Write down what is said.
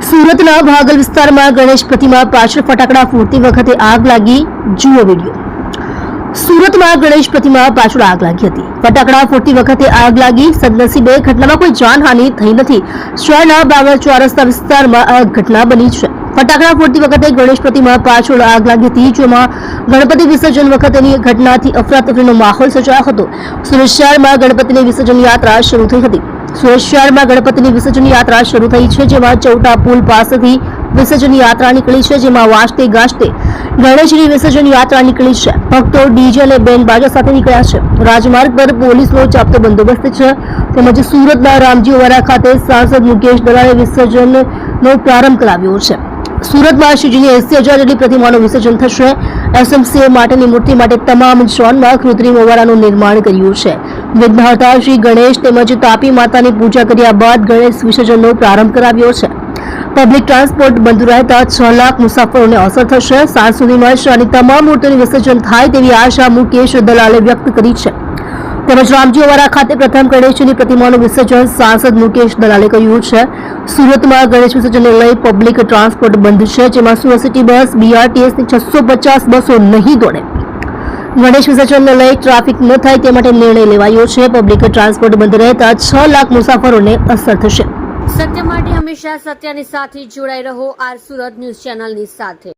સુરતના ભાગલ વિસ્તારમાં ગણેશ પ્રતિમા પાછળ ફટાકડા ફોડતી વખતે આગ લાગી. જુઓ વિડીયો. સુરતમાં ગણેશ પ્રતિમા પાછળ આગ લાગી હતી. ફટાકડા ફોડતી વખતે આગ લાગી. સદનસીબે ઘટનામાં કોઈ જાનહાનિ થઈ નથી. શહેરના બાવળ ચોરસ્તા વિસ્તારમાં આ ઘટના બની છે. ફટાકડા ફોડતી વખતે ગણેશ પ્રતિમા પાછળ આગ લાગી હતી, જેમાં ગણપતિ વિસર્જન વખતેની ઘટનાથી અફરાતફરીનો માહોલ સર્જાયો હતો. સુરત શહેરમાં ગણપતિની વિસર્જન યાત્રા શરૂ થઈ હતી. સુરત શહેરમાં ગણપતિની વિસર્જન યાત્રા શરૂ થઈ છે, જેમાં ચૌટા પુલ પાસેથી વિસર્જન યાત્રા નીકળી છે, જેમાં વાજતે ગાજતે ગણેશની વિસર્જન યાત્રા નીકળી છે. ભક્તો ડીજે અને બેન્ડ બાજા સાથે નીકળ્યા છે. રાજમાર્ગ પર પોલીસનો ચાપતો બંદોબસ્ત છે. તેમજ સુરતના રામજીવાડા ખાતે સાંસદ મુકેશ દલાલે વિસર્જનનો પ્રારંભ કરાવ્યો છે. સુરતમાં શ્રીજીની 80,000 જેટલી પ્રતિમાનું વિસર્જન થશે. એસએમસીએ માટેની મૂર્તિ માટે તમામ ઝોનમાં કૃત્રિમ ઓવારાનું નિર્માણ કર્યું છે. વિઘ્નહર્તા શ્રી ગણેશ તેમજ તાપી માતાની પૂજા કર્યા બાદ ગણેશ વિસર્જનનો પ્રારંભ કરાવ્યો છે. પબ્લિક ટ્રાન્સપોર્ટ બંધ રહેતા 6 લાખ મુસાફરોને અસર થશે. સાંજ સુધીમાં શહેરની તમામ મૂર્તિઓનું વિસર્જન થાય તેવી આશા મુકેશ દલાલે વ્યક્ત કરી છે. તેમજ રામજીવાડા ખાતે પ્રથમ ગણેશની પ્રતિમાનું વિસર્જન સાંસદ મુકેશ દલાલે કર્યું છે. સુરતમાં ગણેશ વિસર્જનને લઈ પબ્લિક ટ્રાન્સપોર્ટ બંધ છે, જેમાં સુરત સિટી બસ, બીઆરટીએસની 650 બસો નહીં દોડે. ગણેશ વિસર્જનને લઈ ટ્રાફિક ન થાય તે માટે નિર્ણય લેવાયો છે. પબ્લિક ટ્રાન્સપોર્ટ બંધ રહેતા 6 લાખ મુસાફરોને અસર થશે. સત્ય માટે હંમેશા સત્યની સાથે જોડાઈ રહો. આર સુરત ન્યૂઝ ચેનલની સાથે.